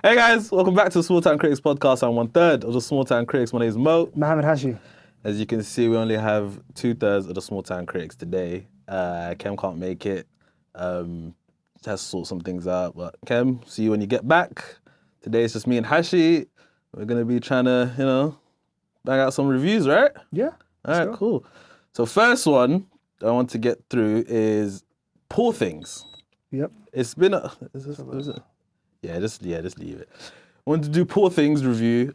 Hey guys, welcome back to the Small Town Critics podcast. I'm 1/3 of the Small Town Critics. My name is Mo. Mohammed Hashi. As you can see, we only have 2/3 of the Small Town Critics today. Kem can't make it. Just has to sort some things out. But Kem, see you when you get back. Today it's just me and Hashi. We're gonna be trying to, bang out some reviews, right? Yeah. All right, cool. So first one I want to get through is Poor Things. Yep. It's been is it? Yeah, just leave it. I want to do Poor Things review,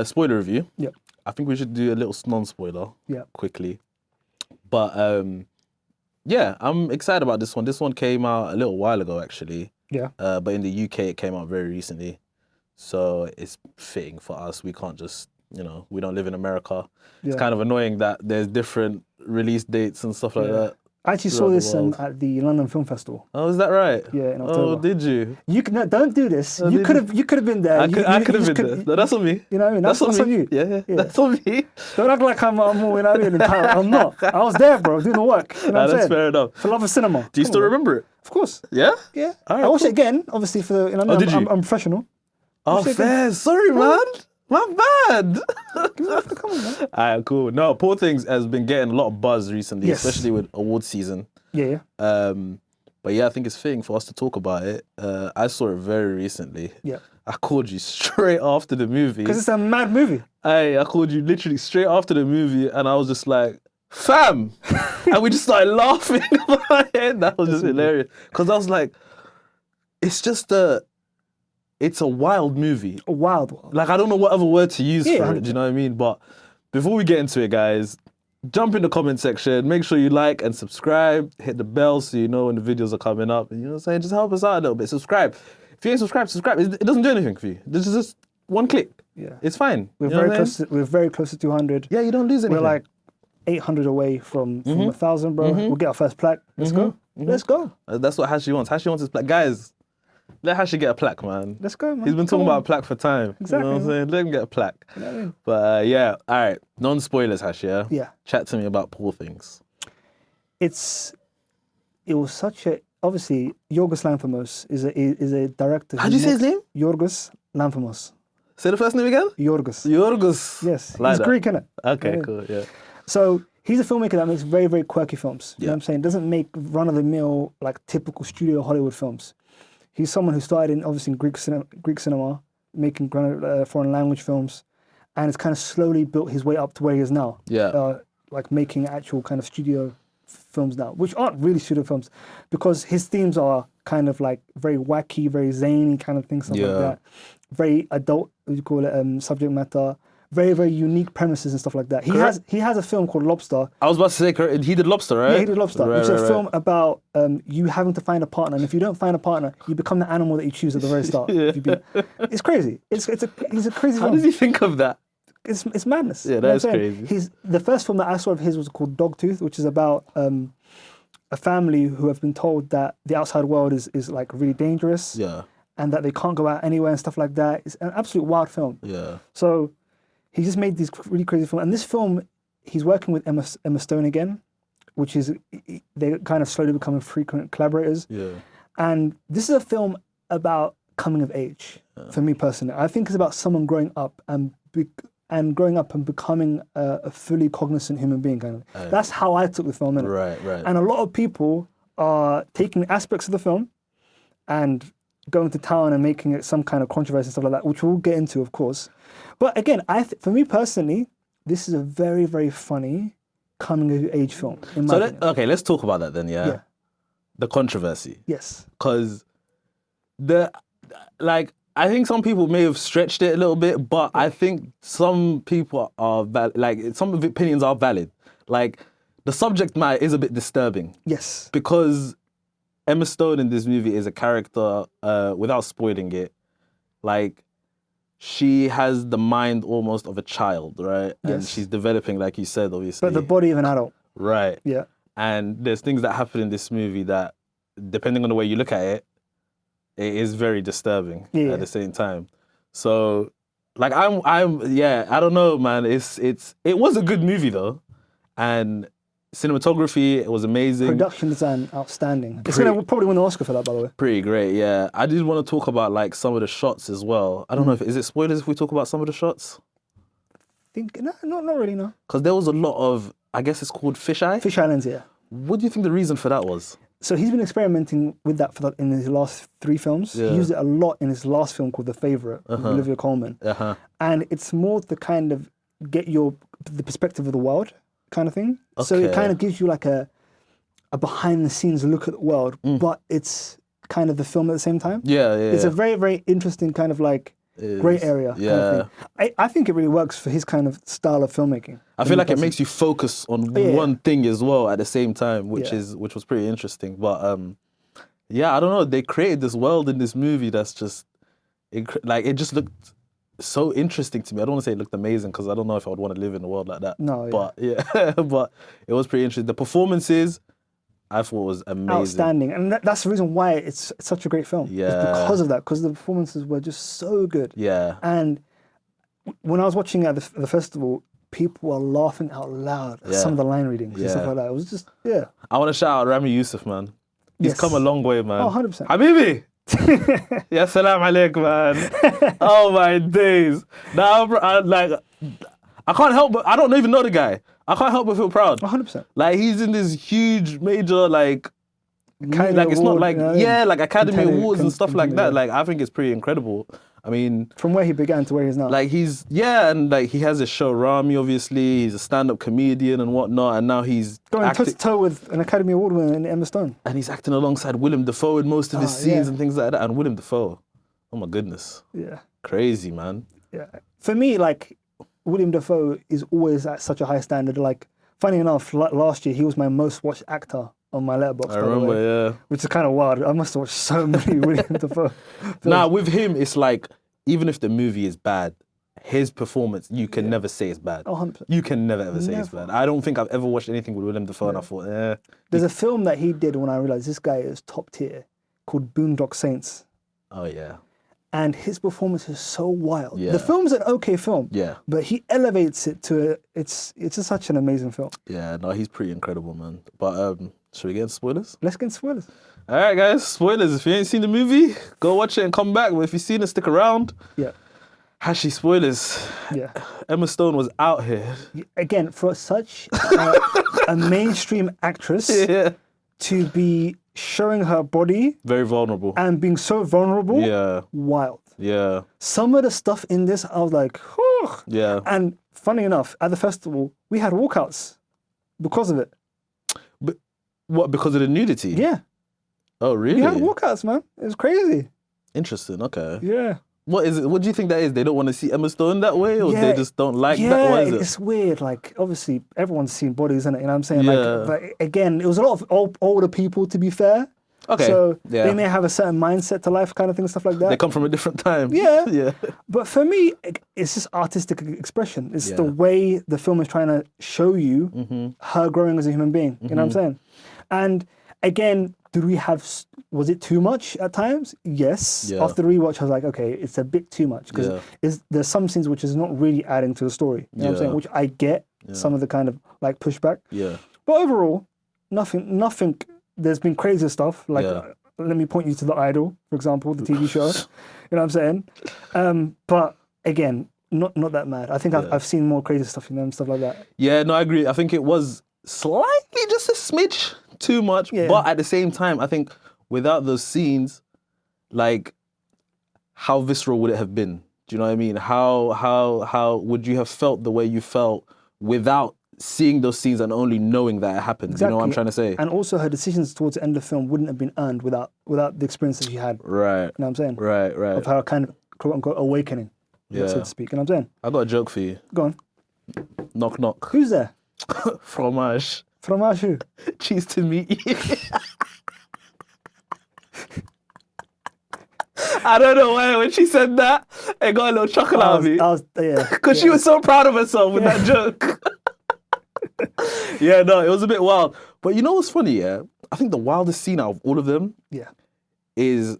spoiler review. Yep. I think we should do a little non-spoiler. Yep. Quickly. But yeah, I'm excited about this one. This one came out a little while ago actually. Yeah. But in the UK it came out very recently. So it's fitting for us. We can't just, we don't live in America. Yeah. It's kind of annoying that there's different release dates and stuff like that. I actually saw this at the London Film Festival. Oh, is that right? Yeah, in October. Oh, did you? No, don't do this. You could have been there. I could have been there. No, that's on me. You know what I mean? That's on you. Yeah, that's on me. Don't act like I'm more, entitled. I'm not. I was there, bro, doing the work. You know what I'm that's saying? fair enough. For love of cinema. Do you still remember it? Of course. Yeah? Yeah. All right, I watched it again, obviously, for the, did you? I'm professional. Oh, fair. Sorry, man. My bad. Come on, man. All right, cool. No, Poor Things has been getting a lot of buzz recently, Yes. especially with award season. Yeah. But yeah, I think it's fitting for us to talk about it. I saw it very recently. Yeah. I called you straight after the movie. Because it's a mad movie. I called you literally straight after the movie and I was just like, fam! And we just started laughing about it. That was just hilarious. Because I was like, it's a wild movie. A wild one. Like, I don't know what other word to use Yeah, for it, do you know what I mean? But before we get into it, guys, jump in the comment section, make sure you like and subscribe, hit the bell so you know when the videos are coming up. And you know what I'm saying? Just help us out a little bit. Subscribe. If you ain't subscribed, subscribe. It doesn't do anything for you. This is just one click. Yeah. It's fine. We're You know what I'm very saying? close. We're very close to 200. Yeah, you don't lose anything. We're like 800 away from 1,000, bro. We'll get our first plaque. Let's go. Let's go. That's what Hashi wants. Hashi wants his plaque. Guys, let Hashi get a plaque, man. Let's go, man. He's been talking about a plaque for time. Exactly, You know what I'm saying? Let him get a plaque. You know what I mean? But yeah, all right. Non-spoilers, Hashi, yeah? Yeah. Chat to me about Poor Things. It was such a, obviously, Yorgos Lanthimos is a director. How do you say his name? Yorgos Lanthimos. Say the first name again? Yorgos. Yorgos. Yes. Like He's that. Greek, innit? Okay, Yeah. cool, yeah. So he's a filmmaker that makes very, very quirky films. You know Yeah. what I'm saying? Doesn't make run-of-the-mill, like, typical studio Hollywood films. He's someone who started in Greek cinema, making foreign language films, and has kind of slowly built his way up to where he is now. Yeah. Like making actual kind of studio films now, which aren't really studio films, because his themes are kind of like very wacky, very zany kind of things, stuff like that. Very adult, what do you call it, subject matter. Very, very unique premises and stuff like that. He has a film called Lobster. I was about to say, he did Lobster, right? Yeah, he did Lobster, Right, which is a right. film about you having to find a partner, and if you don't find a partner, you become the animal that you choose at the very start. It's crazy. He's a crazy How film. did he think of that? It's madness. Yeah, You know that is what I'm saying? crazy. The first film that I saw of his was called Dogtooth, which is about a family who have been told that the outside world is like really dangerous, Yeah, and that they can't go out anywhere and stuff like that. It's an absolute wild film. yeah. So he just made these really crazy films. And this film, he's working with Emma Stone again, which is, they're kind of slowly becoming frequent collaborators. Yeah. And this is a film about coming of age, for me personally. I think it's about someone growing up and becoming a fully cognizant human being, kind of. That's how I took the film, innit? Right. And a lot of people are taking aspects of the film and going to town and making it some kind of controversy and stuff like that, which we'll get into, of course. But again, for me personally, this is a very, very funny coming of age film. In my opinion. Okay, let's talk about that then, Yeah. The controversy. Yes. Because I think some people may have stretched it a little bit, but I think some people are some of the opinions are valid. Like, the subject matter is a bit disturbing. Yes. Because Emma Stone in this movie is a character, without spoiling it, like, she has the mind almost of a child, right? And Yes. she's developing, like you said, obviously. But the body of an adult. Right. Yeah. And there's things that happen in this movie that, depending on the way you look at it, it is very disturbing at the same time. So, like, I don't know, man. It was a good movie though, and cinematography, it was amazing. Production design, outstanding. It's gonna probably win the Oscar for that, by the way. Pretty great, yeah. I did want to talk about like some of the shots as well. I don't know if is it spoilers if we talk about some of the shots? No, not really, no. Because there was a lot of, I guess it's called fisheye. Fish Islands, yeah. What do you think the reason for that was? So he's been experimenting with that in his last 3 films. Yeah. He used it a lot in his last film called The Favourite with Olivia Colman. And it's more to kind of get the perspective of the world kind of thing. So it kind of gives you like a behind the scenes look at the world, but it's kind of the film at the same time. It's a very, very interesting kind of like grey area kind of thing. I think it really works for his kind of style of filmmaking. I feel like it makes you focus on one thing as well at the same time, which was pretty interesting. But I don't know. They created this world in this movie that's just it just looked so interesting to me. I don't want to say it looked amazing because I don't know if I would want to live in a world like that. No, but but it was pretty interesting. The performances, I thought was amazing. Outstanding. And that's the reason why it's such a great film. Yeah. It's because of that, because the performances were just so good. Yeah. And when I was watching at the festival, people were laughing out loud at some of the line readings and stuff like that. It was just, I want to shout out Rami Youssef, man. He's come a long way, man. Oh, 100%. Habibi! Yeah, salam alaikum, man. Oh, my days. Now, I can't help but, I don't even know the guy. I can't help but feel proud. 100%. Like, he's in this huge, major, Academy it's not Award, like, like Academy Awards and stuff like that. Yeah. Like, I think it's pretty incredible. I mean... From where he began to where he is now. Like, and like, he has a show, Rami, obviously. He's a stand-up comedian and whatnot, and now he's... Going toe-to-toe with an Academy Award winner in Emma Stone. And he's acting alongside Willem Dafoe in most of his scenes and things like that. And Willem Dafoe, oh my goodness. Yeah. Crazy, man. Yeah. For me, like, Willem Dafoe is always at such a high standard. Like, funny enough, last year, he was my most watched actor on my letterbox. I remember, Which is kind of wild. I must have watched so many Willem Dafoe films. Nah, with him, it's like, even if the movie is bad, his performance, you can never say it's bad. Oh, 100%. You can never ever say it's bad. I don't think I've ever watched anything with Willem Dafoe and I thought, There's a film that he did when I realized this guy is top tier called Boondock Saints. Oh, yeah. And his performance is so wild. Yeah. The film's an okay film. Yeah. But he elevates it to it's just such an amazing film. Yeah, no, he's pretty incredible, man. But should we get into spoilers? Let's get into spoilers. All right, guys, spoilers. If you ain't seen the movie, go watch it and come back. But if you've seen it, stick around. Yeah. Hashi, spoilers. Yeah. Emma Stone was out here. Again, for such a mainstream actress to be showing her body Very vulnerable. and being so vulnerable, wild. Yeah. Some of the stuff in this, I was like, whew. Yeah. And funny enough, at the festival, we had walkouts because of it. But what, because of the nudity? Yeah. Oh, really? We had walkouts, man. It was crazy. Interesting, okay. Yeah. What is it? What do you think that is? They don't want to see Emma Stone that way, or they just don't like that? Yeah, What is it? it's weird. Like, obviously, everyone's seen bodies, innit? You know what I'm saying? Yeah. Like, but again, it was a lot of older people, to be fair. Okay. So yeah. they may have a certain mindset to life, kind of thing, stuff like that. They come from a different time. Yeah. Yeah. But for me, it's just artistic expression. It's the way the film is trying to show you her growing as a human being. You know what I'm saying? And again, was it too much at times? Yes. Yeah. After the rewatch, I was like, okay, it's a bit too much because there's some scenes which is not really adding to the story. You know what I'm saying? Which I get some of the kind of like pushback. Yeah. But overall, nothing. There's been crazy stuff. Like, let me point you to The Idol, for example, the TV show. You know what I'm saying? But again, not that mad. I think I've seen more crazy stuff in them, stuff like that. Yeah, no, I agree. I think it was slightly just a smidge too much, but at the same time, I think without those scenes, like, how visceral would it have been? Do you know what I mean? How would you have felt the way you felt without seeing those scenes and only knowing that it happened? Exactly. You know what I'm trying to say? And also her decisions towards the end of the film wouldn't have been earned without the experience that she had. Right. You know what I'm saying? Right. Of her kind of quote unquote awakening, so to speak. You know what I'm saying? I got a joke for you. Go on. Knock knock. Who's there? Fromage. Fromage who? Cheese to meet you. I don't know why when she said that, it got a little chuckle out of me. Because she was so proud of herself with that joke. Yeah, no, it was a bit wild. But you know what's funny, yeah? I think the wildest scene out of all of them is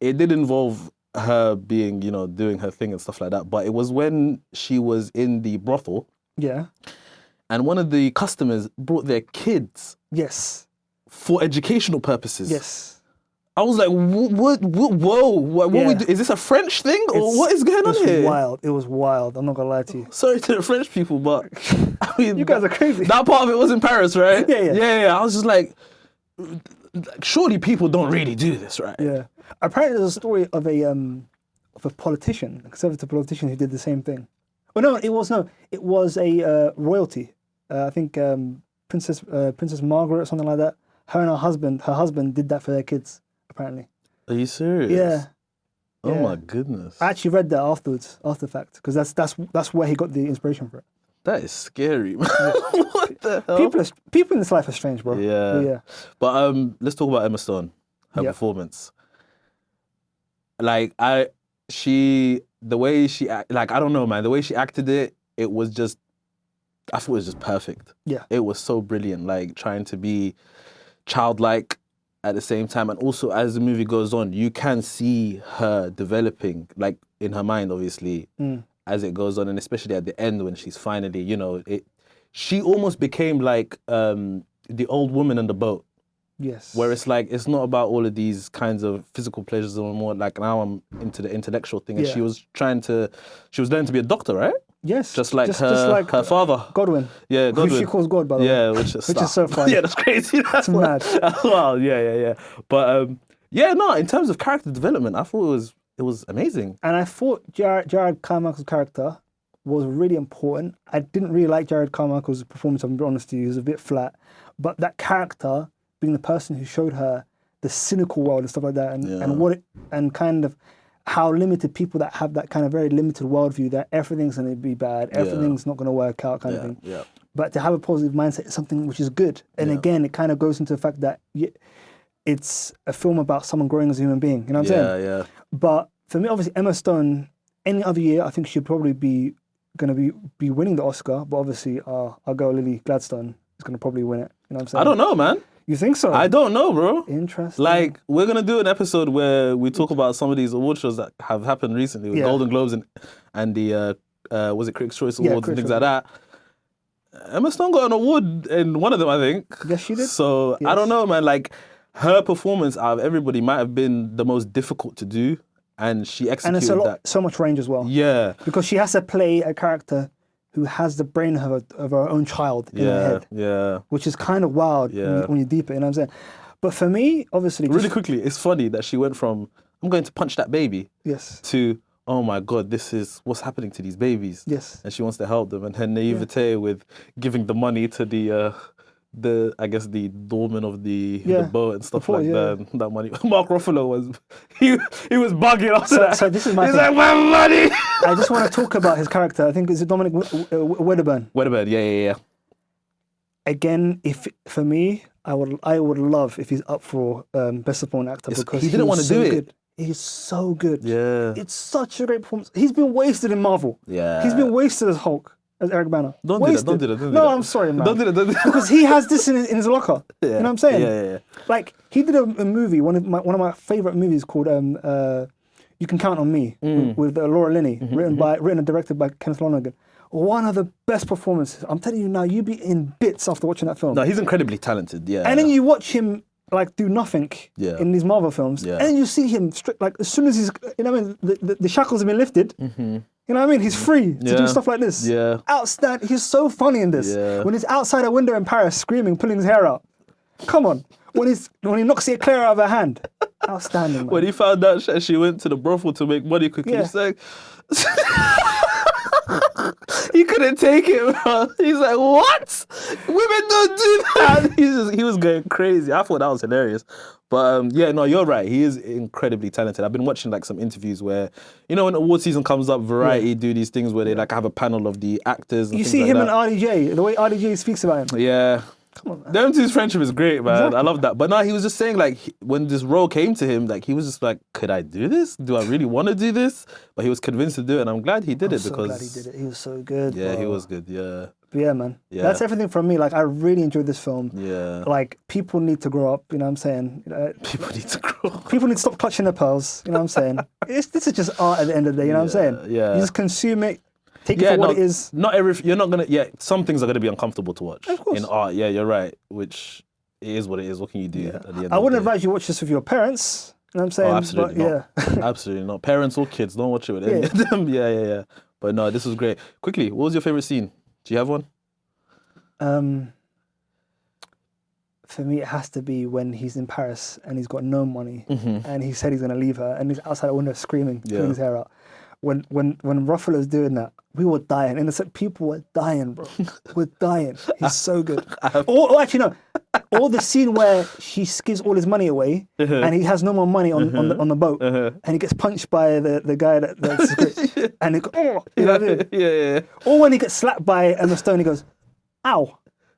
it did involve her being, doing her thing and stuff like that. But it was when she was in the brothel. Yeah. and one of the customers brought their kids Yes. for educational purposes. Yes. I was like, whoa, what Yeah. we do? Is this a French thing or what is going on here? It's wild. It was wild. I'm not gonna lie to you. Sorry to the French people, but I mean, You guys are crazy. That part of it was in Paris, right? Yeah. I was just like, surely people don't really do this, right? Yeah. Apparently, there's a story of a politician, a conservative politician, who did the same thing. Oh no, it was a royalty. I think Princess Margaret or something like that. Her and her husband did that for their kids. Apparently. Are you serious? Yeah. Oh Yeah. my goodness. I actually read that afterwards, after the fact, because that's where he got the inspiration for it. That is scary, man. What the hell? People in this life are strange, bro. Yeah. But let's talk about Emma Stone, her performance. Like the way she I don't know, man. The way she acted it was just, I thought it was just perfect. Yeah. It was so brilliant. Like trying to be childlike at the same time, and also as the movie goes on, you can see her developing, like in her mind, obviously, as it goes on, and especially at the end when she's finally, she almost became like the old woman in the boat. Yes. Where it's like, it's not about all of these kinds of physical pleasures or more like now I'm into the intellectual thing. And she was learning to be a doctor, right? Yes. Just like her father. Godwin. Yeah, Godwin. Who she calls God, by the way. Yeah, which is so funny. Yeah, that's crazy. That's mad. Wow, yeah. But in terms of character development, I thought it was amazing. And I thought Jared Carmichael's character was really important. I didn't really like Jared Carmichael's performance, I'm being honest with you. He was a bit flat. But that character, being the person who showed her the cynical world and stuff like that, and kind of how limited people that have that kind of very limited worldview, that everything's going to be bad, everything's not going to work out kind of thing. Yeah. But to have a positive mindset is something which is good. And again, it kind of goes into the fact that it's a film about someone growing as a human being. You know what I'm saying? Yeah. But for me, obviously, Emma Stone, any other year, I think she'd probably be going to be winning the Oscar. But obviously, our girl Lily Gladstone is going to probably win it. You know what I'm saying? I don't know, man. You think so? I don't know, bro. Interesting. Like, we're going to do an episode where we talk about some of these award shows that have happened recently with Golden Globes and the, was it Critics' Choice Awards and things like that. Emma Stone got an award in one of them, I think. Yes, she did. So, I don't know, man. Like, her performance out of everybody might have been the most difficult to do. And she executed and that. So much range as well. Yeah. Because she has to play a character who has the brain of her own child in her head. Yeah. Which is kind of wild when you deep it, you know what I'm saying? But for me, obviously... Really quickly, it's funny that she went from, I'm going to punch that baby, to, oh my God, this is what's happening to these babies. Yes. And she wants to help them. And her naivete with giving the money to the doorman of the boat and stuff like that. That money. Mark Ruffalo he was bugging after that. So this is my He's thing. like, my money! I just want to talk about his character. I think it's Dominic Wedderburn. Wedderburn, yeah. Again, for me, I would love if he's up for Best Supporting Actor, because he didn't want to do it. Good. He's so good. Yeah. It's such a great performance. He's been wasted in Marvel. Yeah. He's been wasted as Hulk, as Eric Banner. Don't do that. No, I'm sorry, man. Don't do that. Because he has this in his locker. Yeah. You know what I'm saying? Yeah. Like, he did a movie, one of my favorite movies called You Can Count on Me with Laura Linney, written and directed by Kenneth Lonergan. One of the best performances. I'm telling you now, you'd be in bits after watching that film. No, he's incredibly talented. Yeah. And then you watch him like do nothing in these Marvel films, Yeah. and then you see him like as soon as he's, you know what I mean, the shackles have been lifted. You know what I mean? He's free to do stuff like this. Yeah. Outstanding. He's so funny in this. Yeah. When he's outside a window in Paris screaming, pulling his hair out. Come on. When he knocks the eclair out of her hand. Outstanding, man. When he found out she went to the brothel to make money quickly, he's like, he couldn't take it, bro. He's like, what? Women don't do that. He was going crazy. I thought that was hilarious. But you're right. He is incredibly talented. I've been watching like some interviews where, you know, when award season comes up, Variety do these things where they like have a panel of the actors. And you see like him that. and RDJ, the way RDJ speaks about him. Yeah. Come on, man. Them two's friendship is great, man. Exactly. I love that. But no, he was just saying like, when this role came to him, like he was just like, could I do this? Do I really want to do this? But he was convinced to do it, and I'm glad he did it because. I'm so glad he did it. He was so good. Yeah, bro. he was good. Yeah. But yeah, man. Yeah. That's everything from me. Like, I really enjoyed this film. Yeah. Like, people need to grow up. You know what I'm saying? People need to grow up. People need to stop clutching their pearls. You know what I'm saying? This is just art at the end of the day. You know what I'm saying? Yeah. You just consume it. take it for what it is. Not every. You're not gonna. Yeah, some things are gonna be uncomfortable to watch. Of course. In art, yeah, you're right. Which it is what it is. What can you do? At the end I wouldn't of the day? advise you watch this with your parents. You know what I'm saying? Oh, absolutely not. Absolutely not. Parents or kids, don't watch it with any of them. Yeah. But no, this was great. Quickly, what was your favorite scene? Do you have one? For me, it has to be when he's in Paris and he's got no money, and he said he's gonna leave her, and he's outside the window screaming, pulling his hair out. When Ruffalo's doing that, we were dying. Innocent people were dying, bro. We're dying. He's so good. Or actually, no. Or the scene where he gives all his money away and he has no more money on the boat, and he gets punched by the guy that's script, and he goes, oh, you know what I mean? Yeah. Or when he gets slapped by Emma Stone, he goes, ow.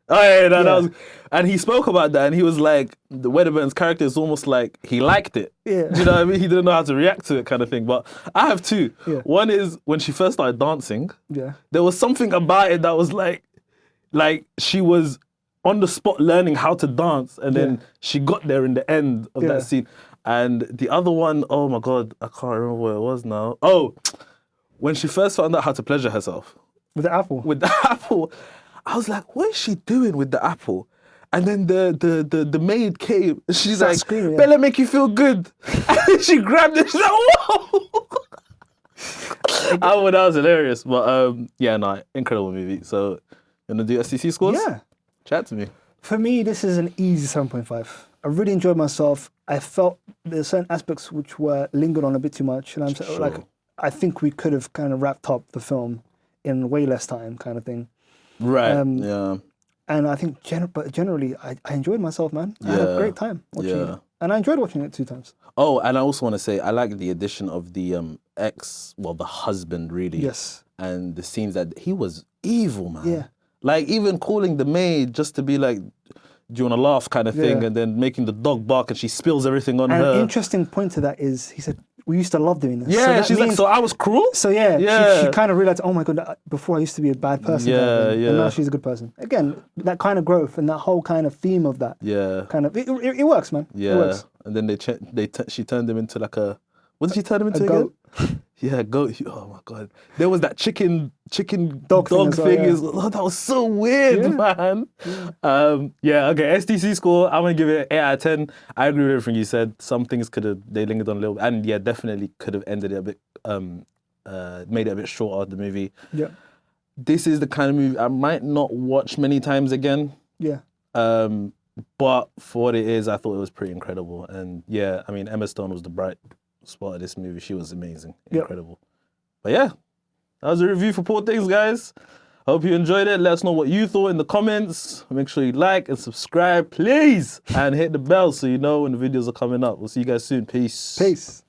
Oh yeah, that was, and he spoke about that, and he was like, the Wedderburn's character is almost like he liked it. Yeah. Do you know what I mean? He didn't know how to react to it, kind of thing. But I have two. Yeah. One is when she first started dancing. Yeah. There was something about it that was like she was on the spot learning how to dance, and then she got there in the end of that scene. And the other one, oh my God, I can't remember where it was now. Oh, when she first found out how to pleasure herself. With the apple. With the apple. I was like, what is she doing with the apple? And then the maid came. She's like, screaming, Bella, make you feel good. And then she grabbed it. She's like, whoa. That was hilarious. But incredible movie. So, you want to do STC scores? Yeah. Chat to me. For me, this is an easy 7.5. I really enjoyed myself. I felt there's certain aspects which were lingered on a bit too much. And I'm like, I think we could have kind of wrapped up the film in way less time, kind of thing. Right. Yeah. And I think, but generally, I enjoyed myself, man. I had a great time watching it. And I enjoyed watching it 2 times. Oh, and I also want to say, I like the addition of the the husband, really. Yes. And the scenes that he was evil, man. Yeah. Like, even calling the maid just to be like, do you want to laugh kind of thing, and then making the dog bark and she spills everything on her. An interesting point to that is, he said, we used to love doing this. Yeah, she's like, so I was cruel? So she kind of realized, oh my God, before I used to be a bad person. And now she's a good person. Again, that kind of growth and that whole kind of theme of that. Yeah. Kind of, it works, man. Yeah. It works. And then she turned him into like a, what did she turn him into a again? Goat. Yeah, goat. Oh my God. There was that chicken dog thing. That was so weird, man. Okay, STC score, I'm going to give it an 8 out of 10. I agree with everything you said. Some things they lingered on a little bit. And definitely could have ended it a bit, made it a bit shorter, the movie. Yeah. This is the kind of movie I might not watch many times again. Yeah. But for what it is, I thought it was pretty incredible. And I mean, Emma Stone was the bright spot of this movie. She was amazing. Incredible. But that was a review for Poor Things, guys. Hope you enjoyed it. Let us know what you thought in the comments. Make sure you like and subscribe, please. And hit the bell so you know when the videos are coming up. We'll see you guys soon. Peace. Peace.